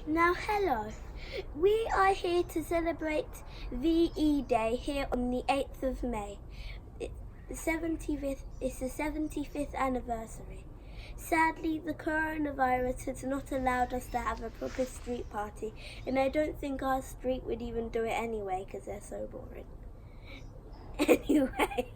Now, hello. We are here to celebrate VE Day here on the 8th of May. It's the 75th anniversary. Sadly, the coronavirus has not allowed us to have a proper street party, and I don't think our street would even do it anyway because they're so boring. Anyway,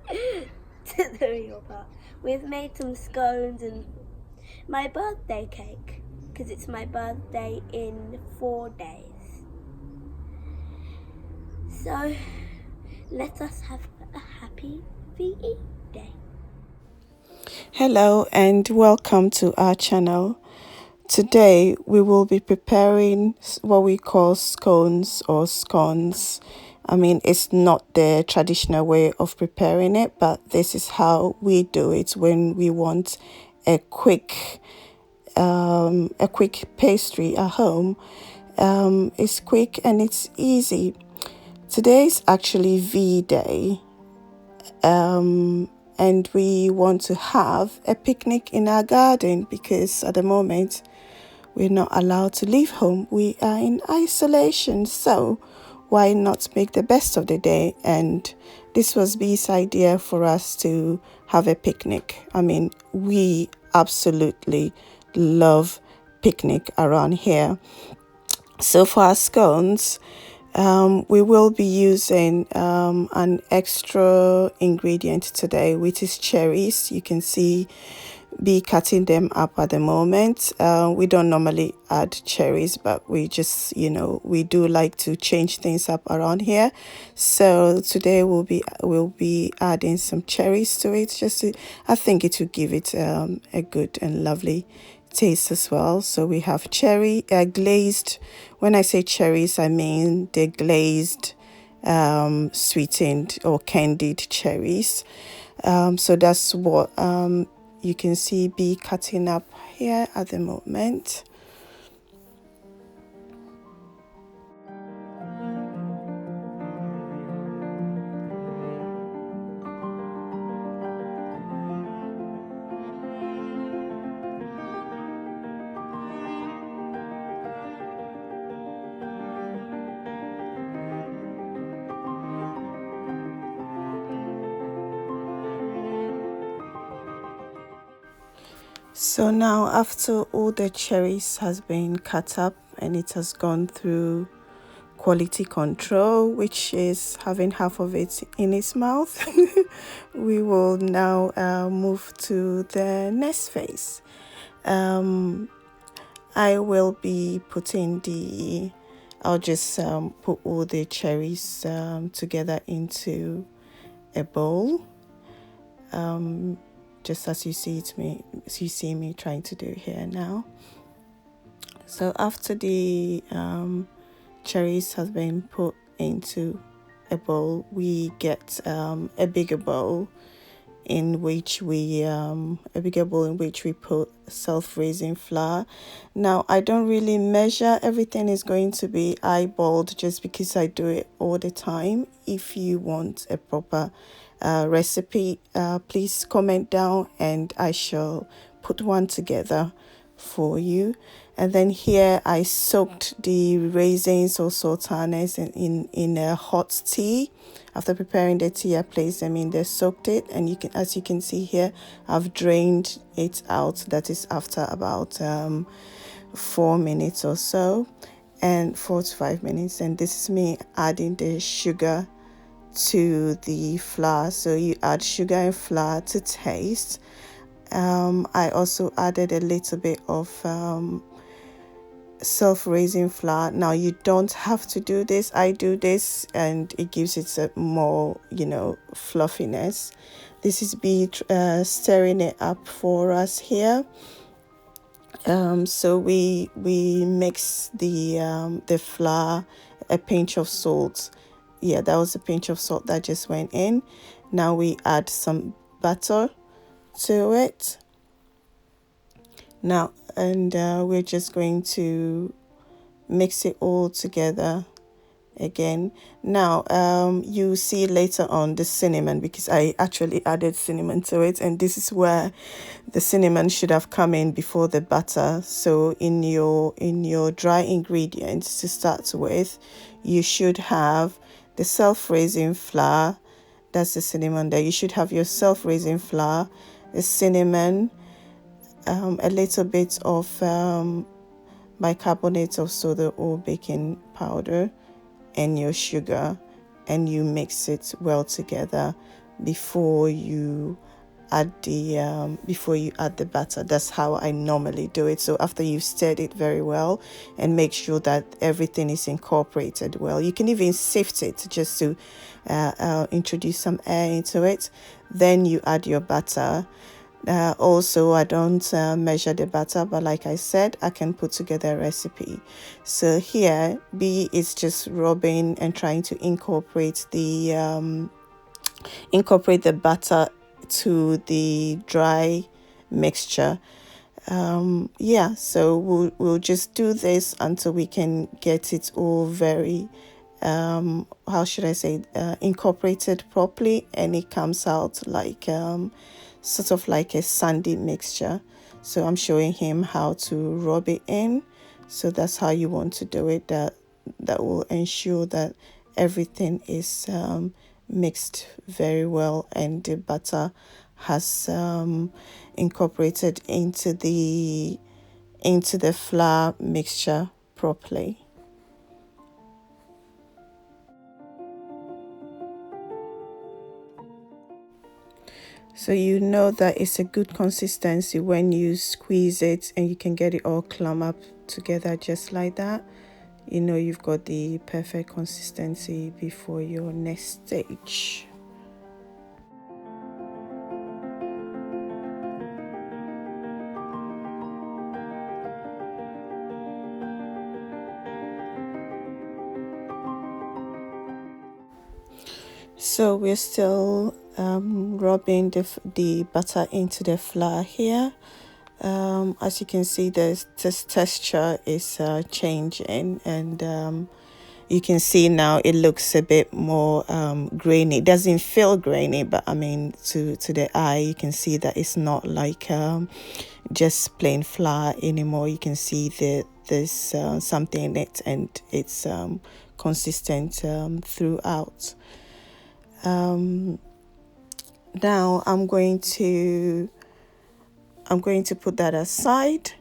to the real part. We've made some scones and my birthday cake, because it's my birthday in 4 days. So, let us have a happy VE Day. Hello and welcome to our channel. Today we will be preparing what we call scones or scones. I mean, it's not the traditional way of preparing it, but this is how we do it when we want a quick pastry at home. It's quick and it's easy. Today is actually V Day. And we want to have a picnic in our garden because at the moment we're not allowed to leave home. We are in isolation, so why not make the best of the day? And this was B's idea for us to have a picnic. I mean, we absolutely love picnic around here. So for our scones, we will be using an extra ingredient today, which is cherries. You can see be cutting them up at the moment. We don't normally add cherries, but we just, we do like to change things up around here. So today we'll be adding some cherries to it. I think it will give it a good and lovely taste as well. So we have cherry glazed. When I say cherries, I mean the glazed sweetened or candied cherries. So that's what you can see be cutting up here at the moment. So now after all the cherries has been cut up and it has gone through quality control, which is having half of it in its mouth, we will now move to the next phase. I will be I'll just put all the cherries together into a bowl. Just as you see me trying to do here now. So after the cherries has been put into a bowl, we get a bigger bowl in which we put self-raising flour. Now I don't really measure, everything is going to be eyeballed just because I do it all the time. If you want a proper recipe, please comment down and I shall put one together for you. And then here I soaked the raisins or sultanas in a hot tea. After preparing the tea, I placed them in there, soaked it, and as you can see here, I've drained it out. That is after about 4 minutes or so, and 4 to 5 minutes. And this is me adding the sugar to the flour. So you add sugar and flour to taste. I also added a little bit of self-raising flour. Now you don't have to do this. I do this and it gives it a more fluffiness. This is stirring it up for us here. So we mix the flour, a pinch of salt. Yeah, that was a pinch of salt that just went in. Now we add some butter to it. Now, and we're just going to mix it all together again. Now you see later on the cinnamon, because I actually added cinnamon to it, and this is where the cinnamon should have come in before the butter. So in your dry ingredients to start with, you should have the self-raising flour. That's the cinnamon there. You should have your self-raising flour, the cinnamon, a little bit of bicarbonate of soda or baking powder, and your sugar, and you mix it well together before you add the batter. That's how I normally do it. So after you've stirred it very well and make sure that everything is incorporated well, you can even sift it just to introduce some air into it. Then you add your batter. Also, I don't measure the batter, but like I said, I can put together a recipe. So here, B is just rubbing and trying to incorporate the batter to the dry mixture. Yeah, so we'll just do this until we can get it all very how should I say, incorporated properly, and it comes out like sort of like a sandy mixture. So I'm showing him how to rub it in. So that's how you want to do it. That will ensure that everything is mixed very well and the butter has incorporated into the flour mixture properly. So you know that it's a good consistency when you squeeze it and you can get it all clump up together just like that. You know you've got the perfect consistency before your next stage. So we're still rubbing the butter into the flour here. As you can see, this texture is changing, and you can see now it looks a bit more grainy. It doesn't feel grainy, but I mean to the eye you can see that it's not like just plain flour anymore. You can see that there's something in it, and it's consistent throughout. Now I'm going to put that aside,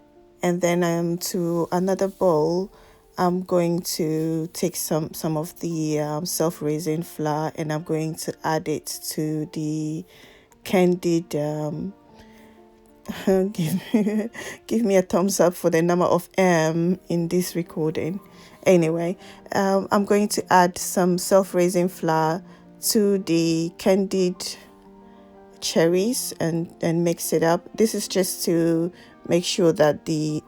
and then to another bowl. I'm going to take some of the self-raising flour, and I'm going to add it to the candied give me a thumbs up for the number of in this recording. Anyway, I'm going to add some self-raising flour to the candied cherries and mix it up. This is just to make sure that the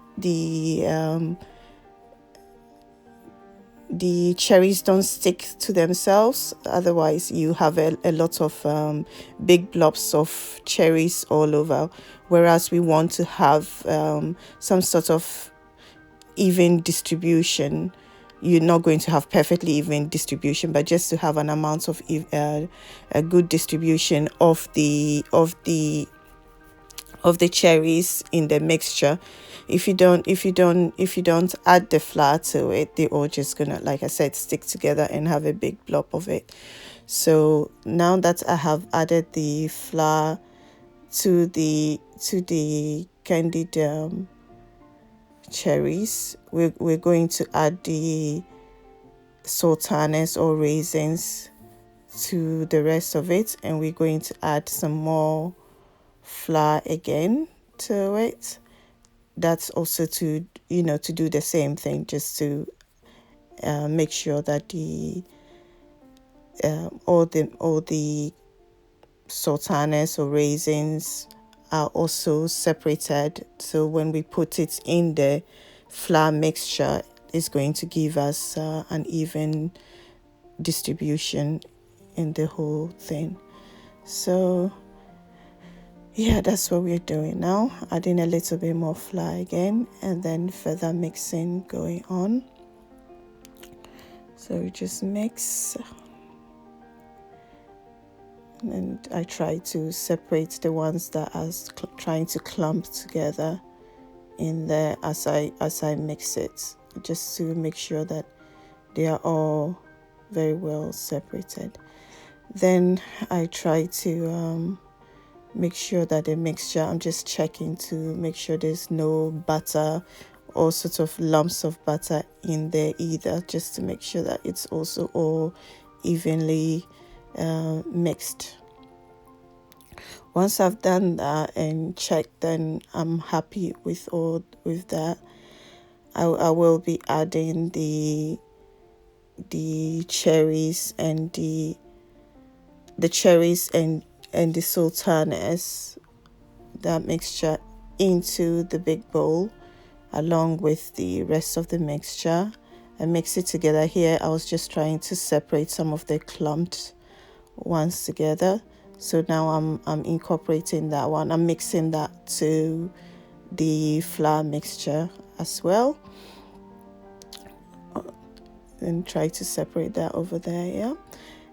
cherries don't stick to themselves. Otherwise you have a lot of big blobs of cherries all over, whereas we want to have some sort of even distribution. You're not going to have perfectly even distribution, but just to have an amount of a good distribution of the cherries in the mixture. If you don't add the flour to it, they're all just gonna, like I said, stick together and have a big blob of it. So now that I have added the flour to the candied cherries, we're going to add the sultanas or raisins to the rest of it, and we're going to add some more flour again to it. That's also to do the same thing, just to make sure that the all the sultanas or raisins are also separated, so when we put it in the flour mixture, it's going to give us an even distribution in the whole thing. So yeah, that's what we're doing now, adding a little bit more flour again, and then further mixing going on. So we just mix, and I try to separate the ones that are trying to clump together in there as I mix it, just to make sure that they are all very well separated. Then I try to make sure that the mixture, I'm just checking to make sure there's no butter or sort of lumps of butter in there either, just to make sure that it's also all evenly mixed. Once I've done that and checked, then I'm happy with that. I will be adding the cherries and the cherries and the sultanas, that mixture, into the big bowl along with the rest of the mixture and mix it together. Here I was just trying to separate some of the clumped ones together. So now I'm incorporating that one. I'm mixing that to the flour mixture as well, and try to separate that over there. Yeah,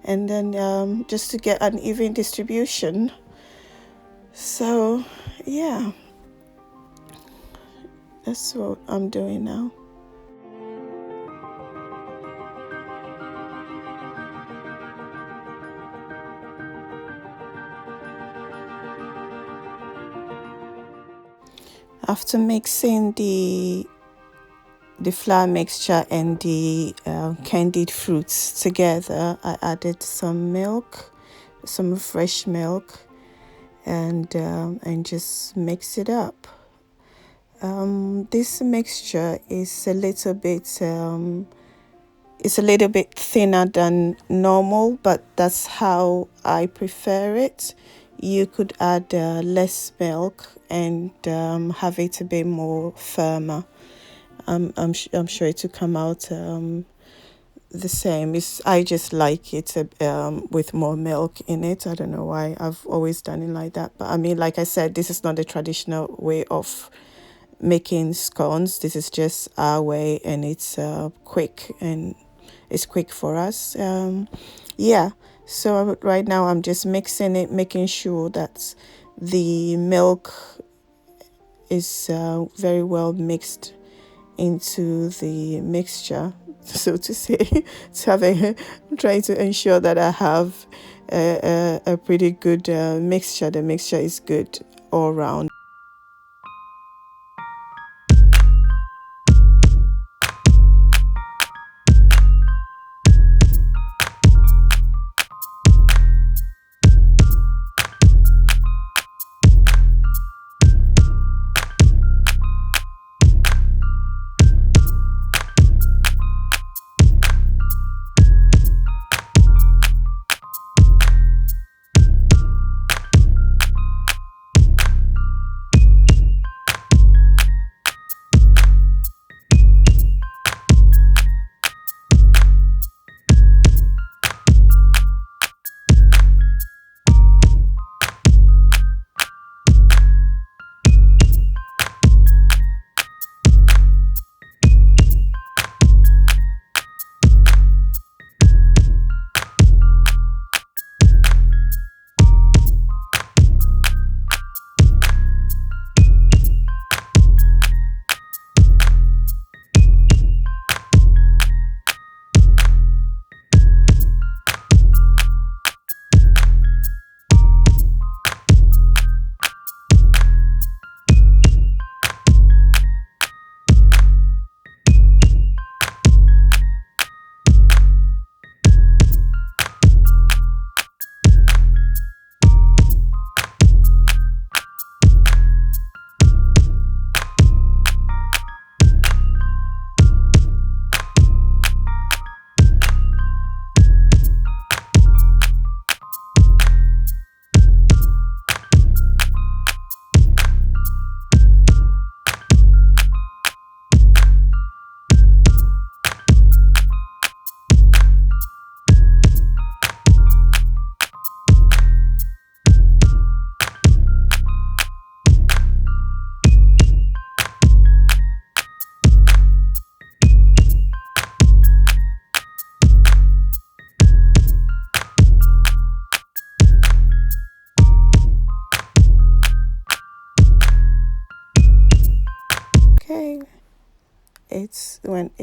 and then just to get an even distribution. So yeah, that's what I'm doing now. After mixing the flour mixture and the candied fruits together, I added some milk, some fresh milk, and just mix it up. This mixture is a little bit thinner than normal, but that's how I prefer it. You could add less milk and have it a bit more firmer. I'm sure it will come out the same. I just like it with more milk in it. I don't know why. I've always done it like that. But I mean, like I said, this is not the traditional way of making scones. This is just our way, and it's quick, and it's quick for us. Yeah. So right now I'm just mixing it, making sure that the milk is very well mixed into the mixture, so to say. I'm trying to ensure that I have a pretty good mixture. The mixture is good all round.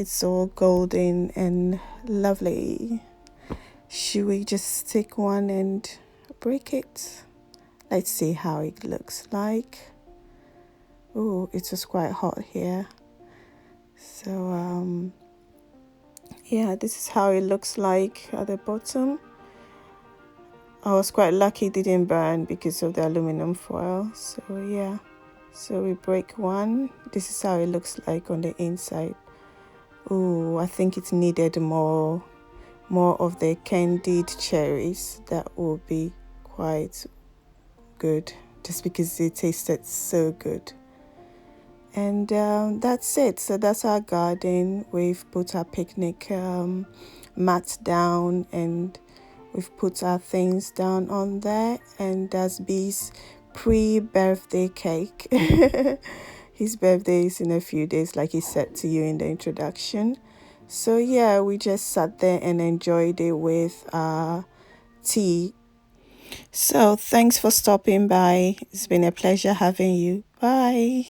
it's all golden and lovely. Should we just take one and break it? Let's see how it looks like. Oh, it was quite hot here. So yeah, this is how it looks like at the bottom. I was quite lucky it didn't burn because of the aluminum foil. So yeah, so we break one. This is how it looks like on the inside. Oh, I think it needed more of the candied cherries. That will be quite good, just because it tasted so good. And that's it. So that's our garden. We've put our picnic mat down, and we've put our things down on there. And that's B's pre-birthday cake. His birthday is in a few days, like he said to you in the introduction. So yeah, we just sat there and enjoyed it with tea. So thanks for stopping by. It's been a pleasure having you. Bye.